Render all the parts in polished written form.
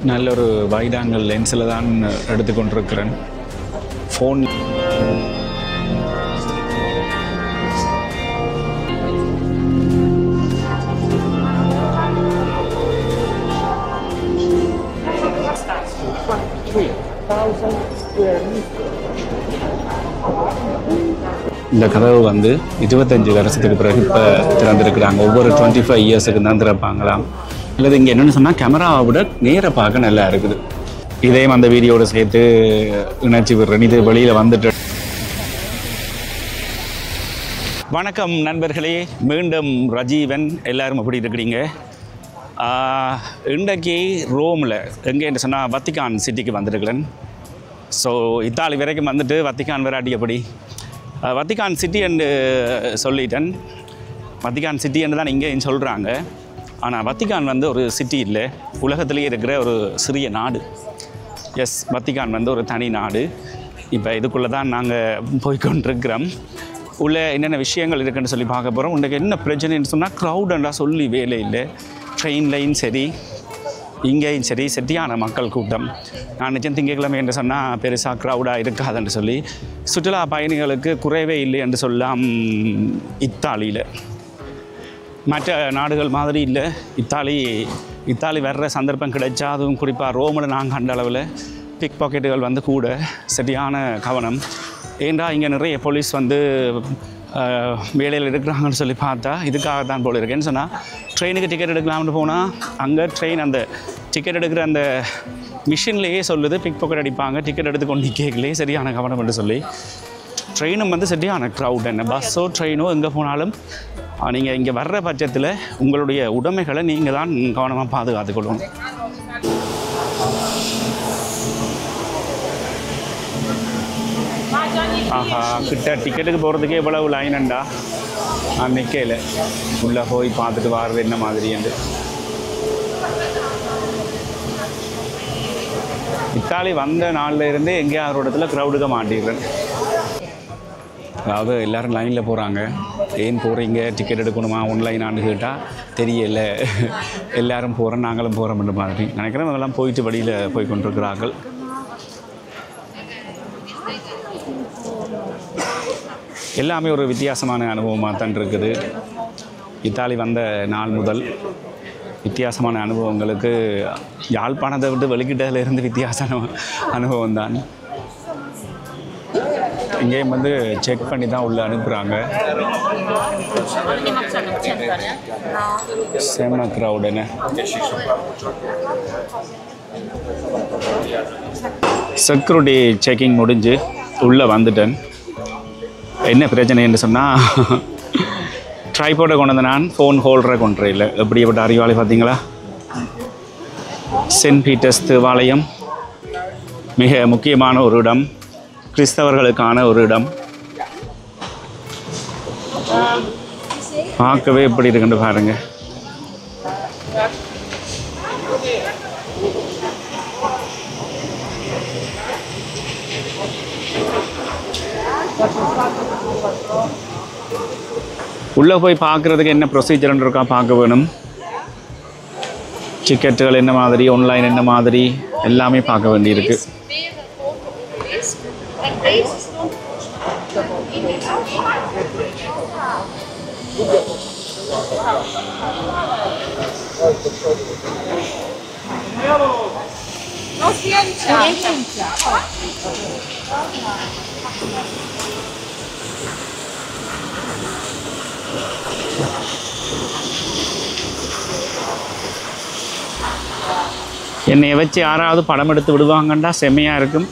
நல்ல ஒரு wide angle லென்ஸில் தான் எடுத்துக்கொண்டிருக்கிறேன். ஃபோன் இந்த கதவு வந்து 25 வருஷத்துக்கு பிறகு இப்போ திறந்துருக்குறாங்க. ஒவ்வொரு 25 இயர்ஸுக்கு தான் திறப்பாங்களாம். அல்லது இங்கே என்னென்னு சொன்னால் கேமராவை விட நேர பார்க்க நல்லா இருக்குது. இதையும் அந்த வீடியோடு சேர்த்து இணைச்சி விடுறேன். இது வெளியில் வந்துட்டு. வணக்கம் நண்பர்களே, மீண்டும் ரஜீவன். எல்லோரும் எப்படி இருக்கிறீங்க? இன்றைக்கு ரோமில் எங்கேன்னு சொன்னால் வத்திக்கான் சிட்டிக்கு வந்துருக்கிறேன். ஸோ இத்தாலி வரைக்கும் வந்துட்டு வத்திக்கான் வராட்டி எப்படி? வத்திக்கான் சிட்டி என்று சொல்லிட்டேன். வத்திக்கான் சிட்டி என்று தான் இங்கேயும் சொல்கிறாங்க. ஆனால் வத்திக்கான் வந்து ஒரு சிட்டி இல்லை, உலகத்திலேயே இருக்கிற ஒரு சிறிய நாடு. எஸ், வத்திக்கான் வந்து ஒரு தனி நாடு. இப்போ இதுக்குள்ளே தான் நாங்கள் போய்கொண்டிருக்கிறோம். உள்ள என்னென்ன விஷயங்கள் இருக்குதுன்னு சொல்லி பார்க்க போகிறோம். உனக்கு என்ன பிரச்சனைன்னு சொன்னால் க்ரௌடுண்டா சொல்லி வேலை இல்லை. ட்ரெயின்லையும் சரி இங்கேயும் சரி சரியான மக்கள் கூட்டம். நான் நிச்சயம் திங்கட்கிழமை என்று சொன்னால் பெருசாக க்ரௌடாக இருக்காதுன்னு சொல்லி சுற்றுலா பயணிகளுக்கு குறைவே இல்லை என்று சொல்லலாம். இத்தாலியில் மற்ற நாடுகள் மாதிரி இல்லை. இத்தாலி வர்ற சந்தர்ப்பம் கிடைச்சா, அதுவும் குறிப்பாக ரோமில் நாங்கள் கண்ட அளவில் பிக் பாக்கெட்டுகள் வந்து கூட சரியான கவனம். ஏண்டா இங்கே நிறைய போலீஸ் வந்து வேலையில் இருக்கிறாங்கன்னு சொல்லி பார்த்தா இதுக்காக தான் போல இருக்கேன்னு சொன்னால், ட்ரெயினுக்கு டிக்கெட் எடுக்கலாம்னு போனால் அங்கே ட்ரெயின் அந்த டிக்கெட் எடுக்கிற அந்த மிஷின்லேயே சொல்லுது பிக் பாக்கெட் அடிப்பாங்க, டிக்கெட் எடுத்துக்கொண்டு கேட்கலையே சரியான கவனம் என்று சொல்லி. ட்ரெயினும் வந்து சரியான க்ரௌட். என்ன பஸ்ஸோ ட்ரெயினோ எங்கே போனாலும் நீங்கள் இங்கே வர்ற பட்சத்தில் உங்களுடைய உடைமைகளை நீங்கள் தான் கவனமாக பாதுகாத்துக்கொள்ளணும். ஆஹா, கிட்ட டிக்கெட்டுக்கு போகிறதுக்கே எவ்வளவு லைனண்டா. நான் நிற்கல, உள்ளே போய் பார்த்துட்டு வாரது என்ன மாதிரி என்று. இத்தாலி வந்த நாளில் இருந்தே எங்கேயாவது ஒரு இடத்துல க்ரௌடுக்க மாட்டிடுறேன். அதாவது எல்லோரும் லைனில் போகிறாங்க. ஏன் போகிறீங்க, டிக்கெட் எடுக்கணுமா, ஆன்லைனான்னு கேட்டால் தெரியல, எல்லோரும் போகிறோம் நாங்களும் போகிறோம்ன்ற மாதிரி நினைக்கிறேன். அதெல்லாம் போயிட்டு வழியில் போய் கொண்டிருக்கிறார்கள். எல்லாமே ஒரு வித்தியாசமான அனுபவமாக தான் இருக்குது. இத்தாலி வந்த நாள் முதல் வித்தியாசமான அனுபவங்களுக்கு, யாழ்ப்பாணத்தை விட்டு வெளிக்கிட்டதுலேருந்து வித்தியாசமான அனுபவம் தான். இங்கேயும் வந்து செக் பண்ணி தான் உள்ளே அனுப்புகிறாங்க. செம்ம க்ரௌடுன்னு. செக்யூரிட்டி செக்கிங் முடிஞ்சு உள்ளே வந்துட்டேன். என்ன பிரச்சனைன்னு சொன்னால், ட்ரைபோர்டை கொண்டு வந்து நான் ஃபோன் ஹோல்டரை கொண்டு இல்லை. எப்படிப்பட்ட அறிவாளி பார்த்தீங்களா? சென்ட் பீட்டர்ஸ் தேவாலயம் மிக முக்கியமான ஒரு இடம், கிறிஸ்தவர்களுக்கான ஒரு இடம். பார்க்கவே எப்படி இருக்குன்னு பாருங்கள். உள்ளே போய் பார்க்குறதுக்கு என்ன ப்ரொசீஜர்ன்னு இருக்கா பார்க்க வேணும். டிக்கெட்டுகள் என்ன மாதிரி, ஆன்லைன் என்ன மாதிரி, எல்லாமே பார்க்க வேண்டியிருக்கு. என்னைய வச்சு யாராவது படம் எடுத்து விடுவாங்கண்டா செம்மையாக இருக்கும்.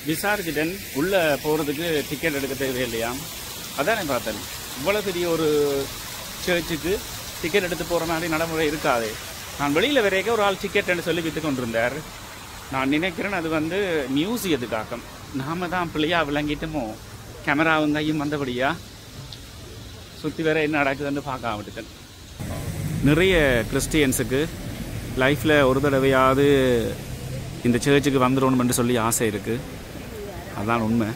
விசாரிச்சுட்டேன். உள்ளே போகிறதுக்கு டிக்கெட் எடுக்க தேவையில்லையா? அதான் நான் பார்த்தேன். இவ்வளோ பெரிய ஒரு சர்ச்சுக்கு டிக்கெட் எடுத்து போகிற மாதிரி நடைமுறை இருக்காது. நான் வெளியில் வரைக்கும் ஒரு ஆள் டிக்கெட்டுன்னு சொல்லி விற்று கொண்டிருந்தார். நான் நினைக்கிறேன் அது வந்து மியூசியத்துக்காக. நாம் தான் பிள்ளையாக விளங்கிட்டோமோ, கேமராவும் கையும் வந்தபடியா. சுற்றி வேற என்ன நடக்குதுன்னு பார்க்க விட்டுட்டேன். நிறைய கிறிஸ்டியன்ஸுக்கு லைஃப்பில் ஒரு தடவையாவது இந்த சர்ச்சுக்கு வந்துடணும்னு சொல்லி ஆசை இருக்குது. அதுதான் உண்மை.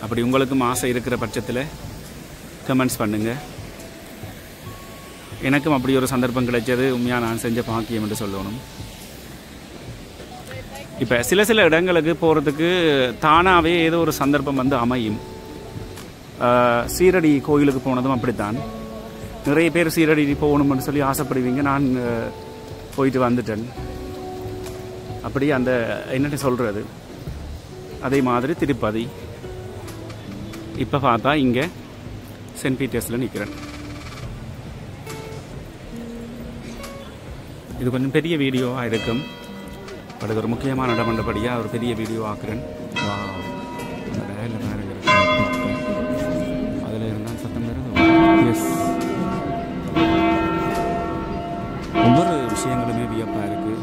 அப்படி உங்களுக்கும் ஆசை இருக்கிற பட்சத்தில் கமெண்ட்ஸ் பண்ணுங்கள். எனக்கும் அப்படி ஒரு சந்தர்ப்பம் கிடைச்சது உண்மையாக நான் செஞ்ச பாக்கியம் என்று சொல்லணும். இப்போ சில இடங்களுக்கு போகிறதுக்கு தானாகவே ஏதோ ஒரு சந்தர்ப்பம் வந்து அமையும். சீரடி கோயிலுக்கு போனதும் அப்படித்தான். நிறைய பேர் சீரடி போகணும்னு சொல்லி ஆசைப்படுவீங்க. நான் போயிட்டு வந்துட்டேன். அப்படி அந்த என்னென்ன சொல்கிறது, அதே மாதிரி திருப்பதி. இப்போ பார்த்தா இங்கே சென்ட் பீட்டர்ஸில் நிற்கிறேன். இது கொஞ்சம் பெரிய வீடியோவாக இருக்கும். பட் இது ஒரு முக்கியமான இடம் பண்ணபடியாக ஒரு பெரிய வீடியோ ஆக்குறேன். அதில் இருந்தால் சத்தம் வருது. எஸ், ஒவ்வொரு விஷயங்களுமே வியப்பாக இருக்குது.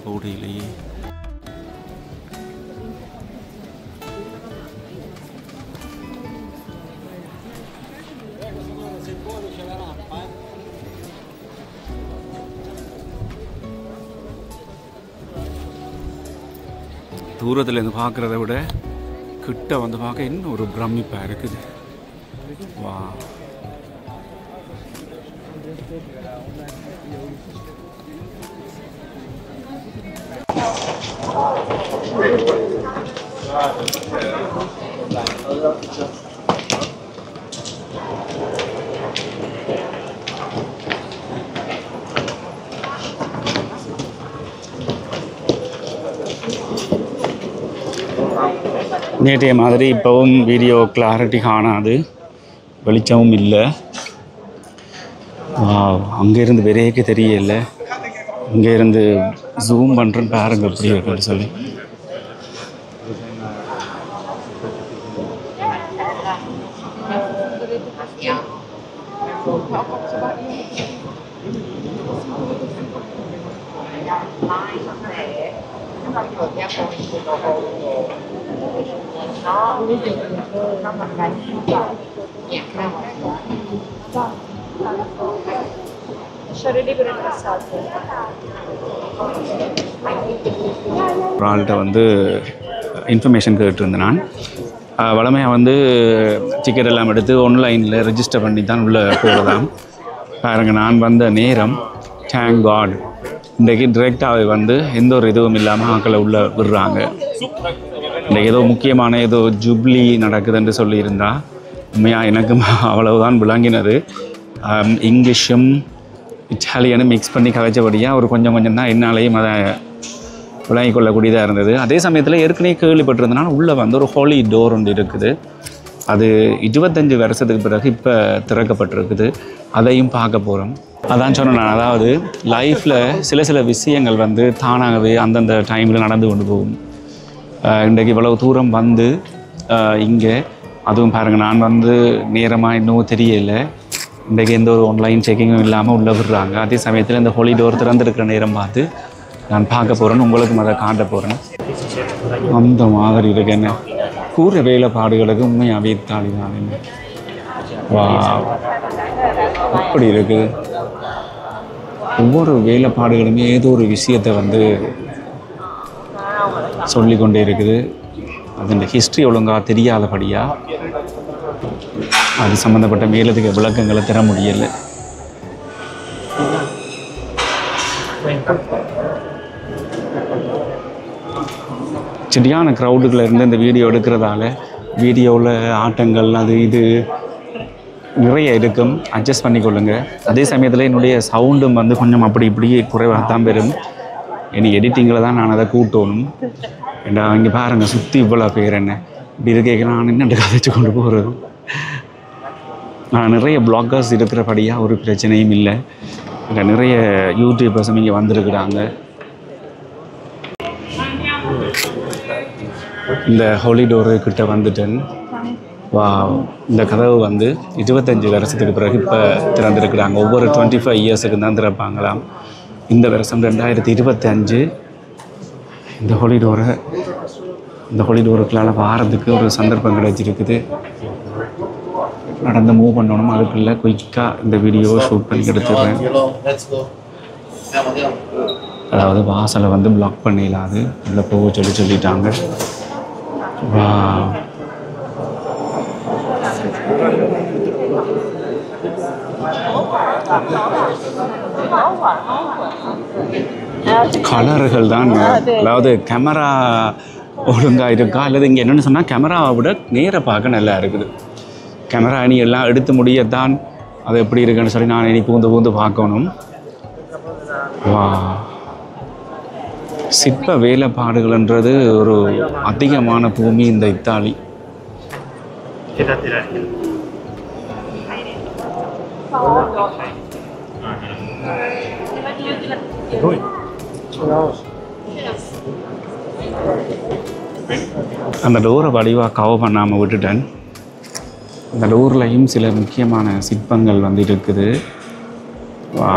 போடையிலேயே தூரத்தில் இருந்து பார்க்குறத விட கிட்ட வந்து பார்க்க இன்னும் ஒரு பிரமிப்பாக இருக்குது. வா, நேற்றைய மாதிரி இப்போவும் வீடியோ கிளாரிட்டி காணாது, வெளிச்சமும் இல்லை. அங்கேருந்து வெறையக்கு தெரியல. இங்கேருந்து ஜூம் பண்ணுறேன்னு பாருங்க எப்படி இருக்குன்னு சொல்லி. ஒரு ஆள்கிட்ட வந்து இன்ஃபர்மேஷன் கேட்டிருந்தேன். நான் வளமையாக வந்து டிக்கெட் எல்லாம் எடுத்து ஆன்லைனில் ரெஜிஸ்டர் பண்ணி தான் உள்ளே போகலாம். பாருங்க, நான் வந்த நேரம் தேங்க் காட் இன்றைக்கு டிரெக்டாகவே வந்து எந்த ஒரு இதுவும் இல்லாமல் ஆக்களை உள்ளே விடுறாங்க. இன்றைக்கு ஏதோ முக்கியமான ஏதோ ஜூப்ளி நடக்குதுன்னு சொல்லியிருந்தா உண்மையாக எனக்கும் அவ்வளவுதான் விளங்கினது. இங்கிலீஷும் இட்டாலியனும் மிக்ஸ் பண்ணி கதைச்சபடியாக ஒரு கொஞ்சம் தான் என்னாலேயும் அதை விளங்கி கொள்ளக்கூடியதாக இருந்தது. அதே சமயத்தில் ஏற்கனவே கேள்விப்பட்டிருந்தனால உள்ளே வந்து ஒரு ஹோலி டோர் ஒன்று இருக்குது. அது 25 வருஷத்துக்கு பிறகு இப்போ திறக்கப்பட்டிருக்குது. அதையும் பார்க்க போகிறோம். அதான் சொன்னேன் நான். அதாவது லைஃப்பில் சில விஷயங்கள் வந்து தானாகவே அந்தந்த டைமில் நடந்து கொண்டு போகும். இன்றைக்கு இவ்வளவு தூரம் வந்து இங்கே அதுவும் பாருங்கள், நான் வந்து நேரமாக இன்னும் தெரியலை. இன்றைக்கு எந்த ஒரு ஆன்லைன் செக்கிங்கும் இல்லாமல் உள்ளே விடுறாங்க. அதே சமயத்தில் இந்த ஹோலி டோர் திறந்துருக்கிற நேரம் பார்த்து நான் பார்க்க போகிறேன், உங்களுக்கும் அதை காட்ட போகிறேன். அந்த மாதிரி இருக்கு. என்ன கூற வேலைப்பாடுகளுக்கு உண்மையாகவே தாளி தான். என்ன வா, அப்படி இருக்குது. ஒவ்வொரு வேலைப்பாடுகளுமே ஏதோ ஒரு விஷயத்தை வந்து சொல்லிக்கொண்டே இருக்குது. அது இந்த ஹிஸ்ட்ரி ஒழுங்காக தெரியாதபடியாக அது சம்மந்தப்பட்ட மேலதிக விளக்கங்களை தர முடியலை. சரியான க்ரௌடுகளில் இருந்து இந்த வீடியோ எடுக்கிறதால வீடியோவில் ஆட்டங்கள் அது இது நிறைய இருக்கும். அட்ஜஸ்ட் பண்ணிக்கொள்ளுங்க. அதே சமயத்தில் என்னுடைய சவுண்டும் வந்து கொஞ்சம் அப்படி இப்படி குறைவாக தான் பெறும். இனி எடிட்டிங்கில் தான் நான் அதை கூட்டணும். ஏண்டா இங்கே பாருங்கள், சுற்றி இவ்வளோ பேர் என்ன இப்படி இருக்க நான் என்னென்று கதைச்சு கொண்டு போகிறது. நிறைய பிளாகர்ஸ் இருக்கிறபடியாக ஒரு பிரச்சனையும் இல்லை. இல்லை நிறைய யூடியூபர்ஸும் இங்கே வந்திருக்கிறாங்க. இந்த ஹாலிடோரு கிட்ட வந்துட்டேன். வா, இந்த கதவு வந்து 25 வருஷத்துக்கு பிறகு இப்போ திறந்துருக்குறாங்க. ஒவ்வொரு 25 இயர்ஸுக்கு தான் திறப்பாங்களாம். இந்த வருஷம் 2025. இந்த ஹாலிடோருக்குள்ளால் வாரத்துக்கு ஒரு சந்தர்ப்பம் கிடைச்சிருக்குது. நடந்து மூவ் பண்ணணும். அதுக்குள்ளே குயிக்காக இந்த வீடியோவை ஷூட் பண்ணி எடுத்துடுறேன். அதாவது வாசலை வந்து பிளாக் பண்ணிடலாது, உள்ளே போக சொல்லிட்டாங்க. வா, கலர்கள் தான். அதாவது கேமரா ஒழுங்காக இருக்கா அல்லது இங்கே என்னென்னு சொன்னால் கேமராவை விட நேராக பார்க்க நல்லா இருக்குது. கேமரா அணி எல்லாம் எடுத்து முடியத்தான் அது எப்படி இருக்குன்னு சொல்லி நான் இனி பூந்து பார்க்கணும். வா, சிற்ப வேலைப்பாடுகள்ன்றது ஒரு அதிகமான பூமி இந்த இத்தாலி. அந்த டோரை வடிவாக கவர் பண்ணாமல் விட்டுட்டேன். அந்த டோர்லையும் சில முக்கியமான சிற்பங்கள் வந்து இருக்குது. வா,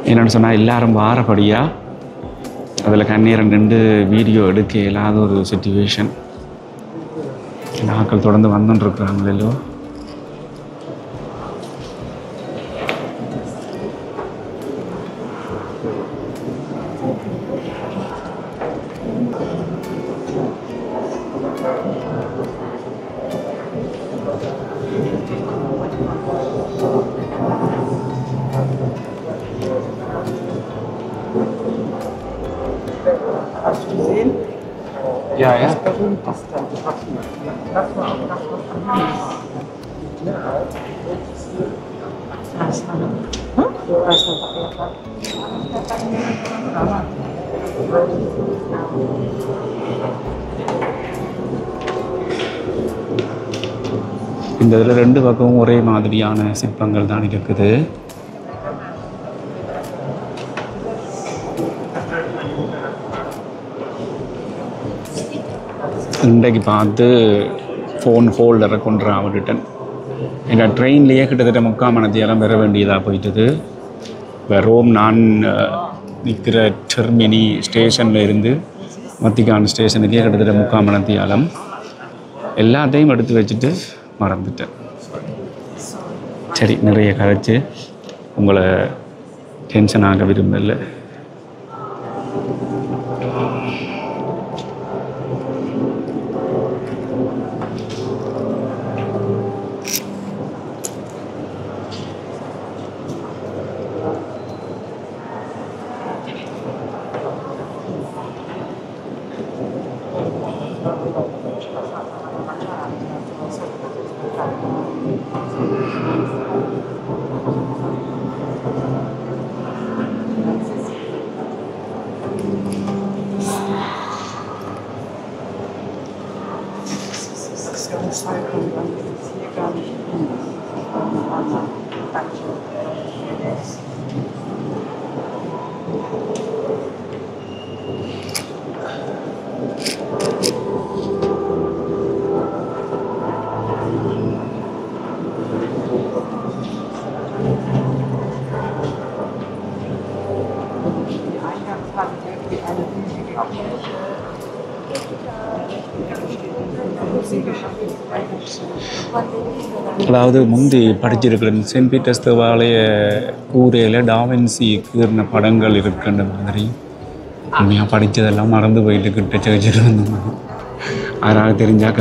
என்னென்னு சொன்னால் எல்லாரும் வாரப்படியாக அதில் கண்ணீரம் நின்று வீடியோ எடுக்க இல்லாத ஒரு சிச்சுவேஷன். நாட்கள் தொடர்ந்து வந்துட்டுருக்குறாங்களோ. Ja, ja. இந்த இதில் ரெண்டு பக்கமும் ஒரே மாதிரியான சிற்பங்கள் தான் இருக்குது. இன்றைக்கு பார்த்து ஃபோன் ஹோல்டரை கொண்டு விட்டுட்டேன். ஏன்னா ட்ரெயின்லேயே கிட்டத்தட்ட 3/4 மணி நேரம் வர வேண்டியதாக போயிட்டுது. இப்போ ரோம் நான் நிற்கிற டெர்மினி ஸ்டேஷனில் இருந்து வத்திக்கான் ஸ்டேஷனுக்கே கிட்டத்தட்ட 3/4 மணி நேரம். எல்லாத்தையும் எடுத்து வச்சுட்டு மறந்துட்டேன். சரி, நிறைய கதைச்சு உங்களை டென்ஷன் ஆக விரும்பலை. அதாவது முந்தி படிச்சிருக்கிற செயின்ட் பீட்டர்ஸ் தேவாலய கூரையில் டாவின்சி கீர்ன படங்கள் இருக்குன்ற மாதிரி உண்மையாக படித்ததெல்லாம் மறந்து போயிட்டு கிட்ட வச்சுட்டு வந்தோம். அதனால் தெரிஞ்சால்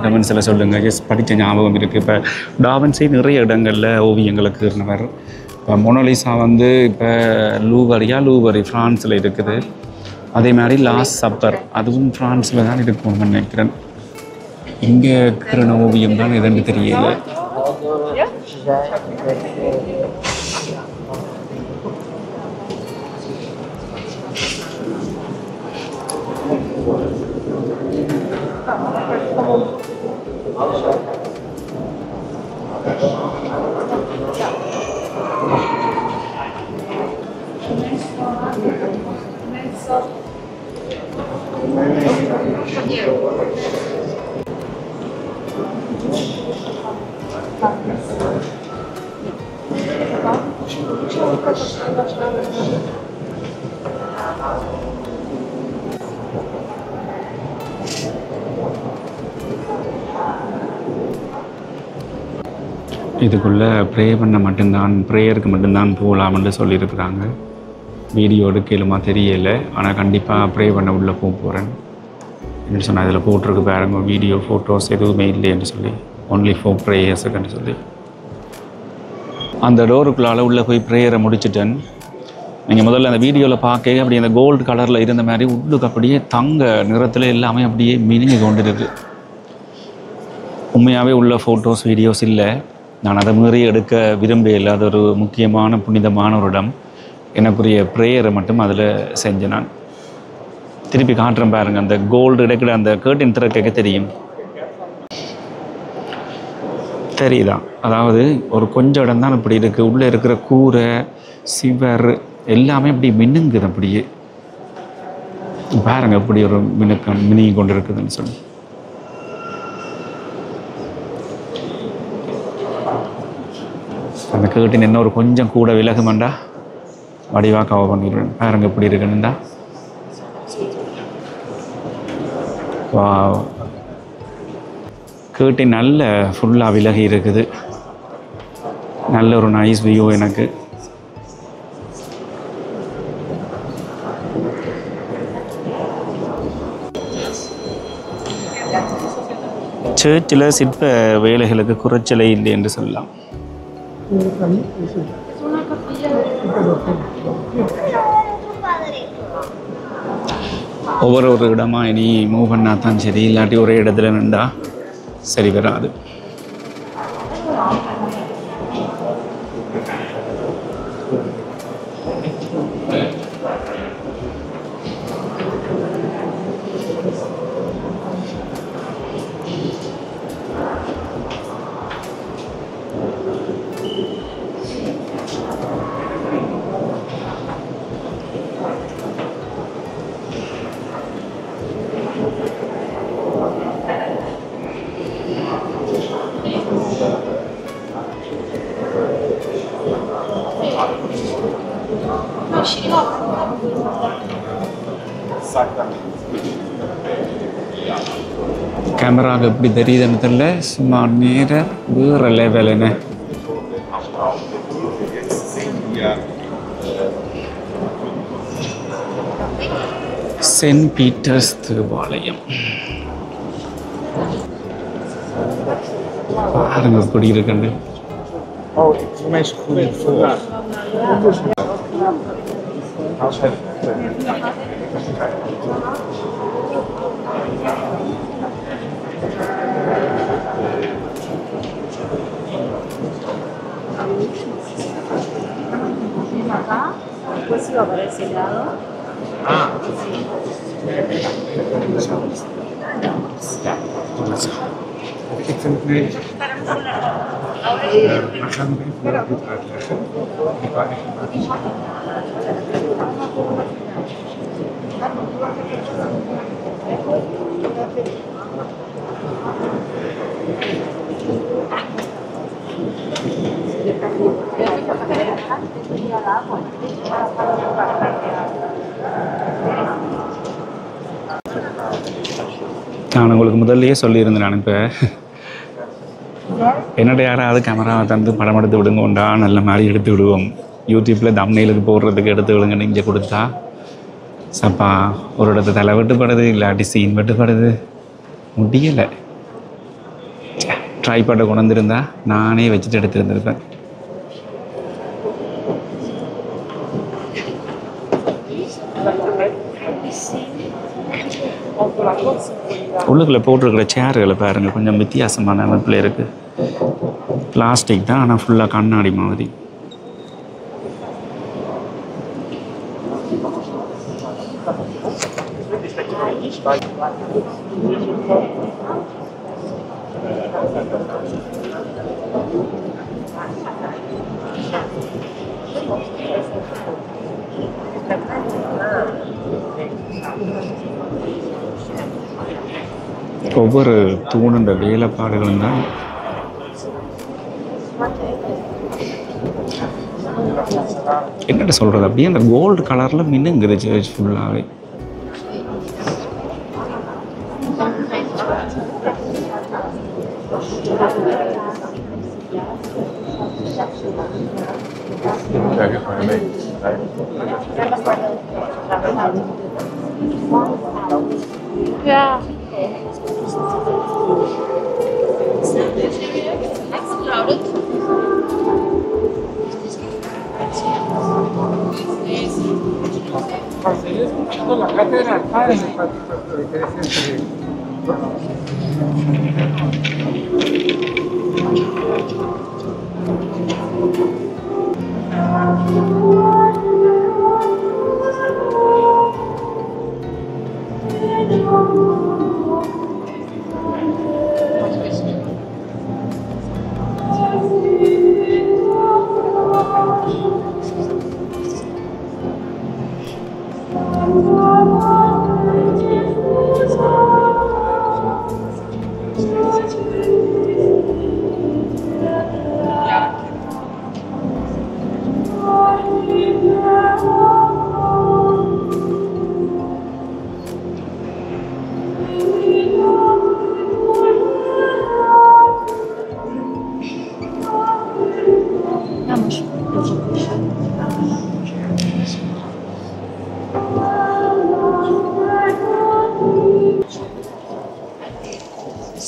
கமெண்ட்ஸில் சொல்லுங்கள். ஜஸ்ட் படித்த ஞாபகம் இருக்குது. இப்போ டாவின்சி நிறைய இடங்களில் ஓவியங்களை கீர்னவர். இப்போ மொனாலிசா வந்து இப்போ லூவரி ஃப்ரான்ஸில் இருக்குது. அதே மாதிரி லாஸ்ட் சப்பர் அதுவும் ஃப்ரான்ஸில் தான் இருக்கும்னு நினைக்கிறேன். இங்கே இருக்கிற ஓவியம் தான் எதுன்னு தெரியல. இதுக்குள்ளே ப்ரே பண்ண மட்டும்தான், ப்ரேயருக்கு மட்டும்தான் போகலாம்னு சொல்லியிருக்கிறாங்க. வீடியோ எடுக்கலுமா தெரியலை, ஆனால் கண்டிப்பாக ப்ரே பண்ண உள்ளே போகிறேன் என்று சொன்னால் அதில் போட்டிருக்கு பாருங்க, வீடியோ ஃபோட்டோஸ் எதுவுமே இல்லைன்னு சொல்லி, ஒன்லி ஃபார் ப்ரேயர்ஸுக்குன்னு சொல்லி. அந்த டோருக்குள்ளால் உள்ளே போய் ப்ரேயரை முடிச்சுட்டேன். நீங்கள் முதல்ல அந்த வீடியோவில் பார்க்க அப்படி அந்த கோல்டு கலரில் இருந்த மாதிரி உள்ளுக்கு அப்படியே தங்க நிறத்தில் எல்லாமே அப்படியே மினிங்கி கொண்டு இருக்குது. உண்மையாகவே உள்ள ஃபோட்டோஸ் வீடியோஸ் இல்லை. நான் அதை மீறி எடுக்க விரும்பல. அது ஒரு முக்கியமான புனிதமான ஒரு இடம். எனக்குரிய ப்ரேயரை மட்டும் அதில் செஞ்சேன். நான் திருப்பி காட்டுறேன் பாருங்கள். அந்த கோல்டு இடக்கிற அந்த கேர்டின் திறக்க தெரியும், தெரியுதான்? அதாவது ஒரு கொஞ்சம் இடம் தான் இப்படி இருக்குது. உள்ளே இருக்கிற கூரை சிவர் எல்லாமே இப்படி மின்னுங்குது. அப்படியே பாருங்கள் இப்படி ஒரு மினுங்கி கொண்டு இருக்குதுன்னு சொல்லி. அந்த கேர்டின் என்ன ஒரு கொஞ்சம் கூட விலகுமெண்டா வடிவாக கவர் பண்ணிடுவேன். பாருங்க எப்படி இருக்குன்னுண்டா. கேர்டின் நல்ல ஃபுல்லாக விலகி இருக்குது. நல்ல ஒரு நைஸ் வியூ எனக்கு. சர்ச்சில் சிற்ப வேலைகளுக்கு குறைச்சலே இல்லை என்று சொல்லலாம். ஒவ்வொரு இடமா இனி மூவ் பண்ணால் தான் சரி, இல்லாட்டி ஒரே இடத்துல நின்றா சரி வராது. கேமராவுக்கு எப்படி தெரியுதுன்னு தெரியல, சும்மா நேர வேறு லெவல். என்ன சென்ட் பீட்டர்ஸ் தேவாலயம் பாருங்க எப்படி இருக்குன்னு. Acá, después iba para ese lado. நான் உங்களுக்கு முதல்லையே சொல்லியிருந்தேன். நான் இப்போ என்னோட யாராவது கேமராவை தந்து படம் எடுத்து விடுங்கோண்டா, நல்ல மாதிரி எடுத்து விடுவோம். யூடியூப்பில் தம்ப்நெயிலுக்கு போடுறதுக்கு எடுத்து விடுங்கன்னு இங்கே கொடுத்தா சப்பா ஒரு இடத்து தலை வெட்டுப்படுது, இல்லாட்டி சீன் வெட்டுப்படுது, முடியலை. ட்ரைபாட்டை கொண்டு வந்திருந்தா நானே வச்சுட்டு எடுத்துருந்துருப்பேன். உள்ளுக்குள்ளே போட்டிருக்கிற சேருகளை பாருங்கள், கொஞ்சம் வித்தியாசமான அமைப்பில் இருக்குது. பிளாஸ்டிக் தான், ஆனால் ஃபுல்லாக கண்ணாடி மாதிரி. ஒவ்வொரு தூணுன்ற வேலைப்பாடுகளும் தான் என்னட்ட சொல்கிறது, அப்படியே அந்த கோல்டு கலரில் மின்னுங்குது சர்ச் ஃபுல்லாகவே. Yeah. La cátedra del padre es interesante.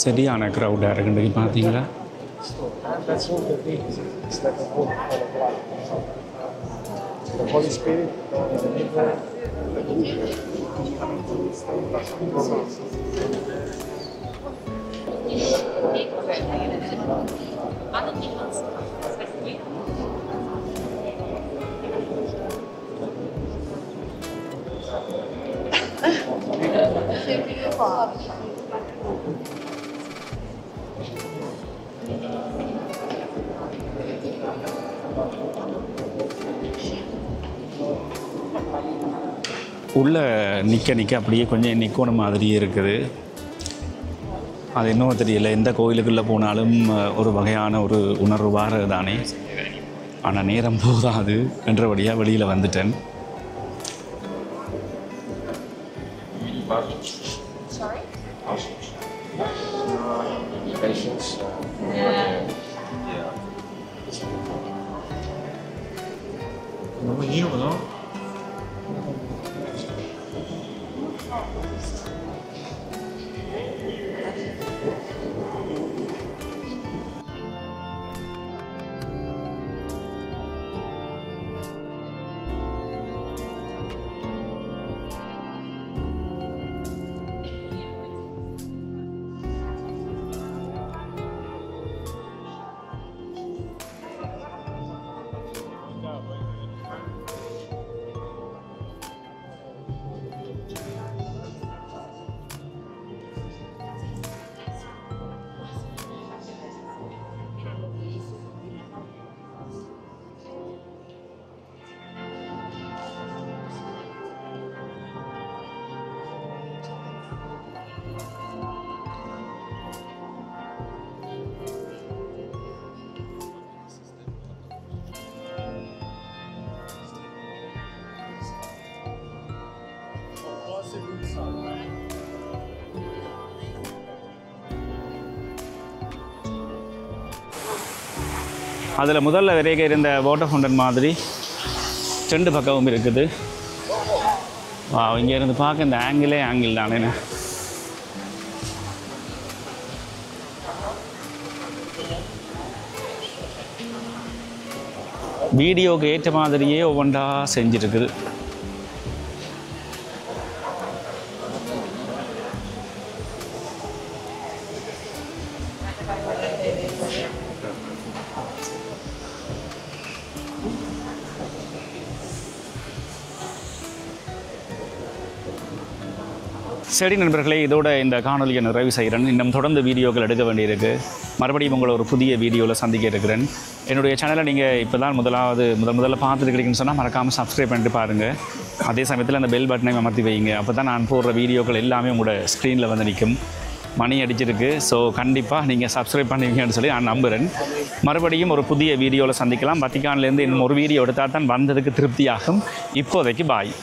சரியான க்ரௌடாக இருக்குன்னு பார்த்தீங்களா? That's all the things. It's like a book full of light. The Holy Spirit in the middle. உள்ளே நிற்க அப்படியே கொஞ்சம் நிற்கணும் மாதிரியே இருக்குது. அது இன்னும் தெரியல. எந்த கோயிலுக்குள்ளே போனாலும் ஒரு வகையான ஒரு உணர்வு வாரது தானே. ஆனால் நேரம் போதாது என்றபடியாக வெளியில் வந்துட்டேன். அதில் முதல்ல வரைக்கும் இருந்த வாட்டர் ஃபவுண்டன் மாதிரி 2 பக்கமும் இருக்குது. இங்கே இருந்து பார்க்க இந்த ஆங்கிள் தானே. வீடியோக்கு ஏற்ற மாதிரியே ஒவ்வொன்றா செஞ்சுருக்குது. சரி நண்பர்களே, இதோட இந்த காணொலியை நிறைவு செய்கிறேன். இன்னும் தொடர்ந்து வீடியோக்கள் எடுக்க வேண்டியிருக்கு. மறுபடியும் உங்களை ஒரு புதிய வீடியோவில் சந்திக்க இருக்கிறேன். என்னுடைய சேனலை நீங்கள் இப்போ தான் முதல்ல பார்த்துருக்கீங்கன்னு சொன்னால் மறக்காமல் சப்ஸ்கிரைப் பண்ணிட்டு பாருங்கள். அதே சமயத்தில் அந்த பெல் பட்டனை அமர்த்தி வைங்க. அப்போ தான் நான் போடுற வீடியோக்கள் எல்லாமே உங்களோட ஸ்க்ரீனில் வந்து நிற்கும். மணி அடிச்சிருக்கு. ஸோ கண்டிப்பாக நீங்கள் சப்ஸ்கிரைப் பண்ணுவீங்கன்னு சொல்லி நான் நம்புகிறேன். மறுபடியும் ஒரு புதிய வீடியோவில் சந்திக்கலாம். வத்திக்கான்லேருந்து இன்னும் ஒரு வீடியோ எடுத்தால் தான் வந்ததுக்கு திருப்தியாகும். இப்போதைக்கு பாய்.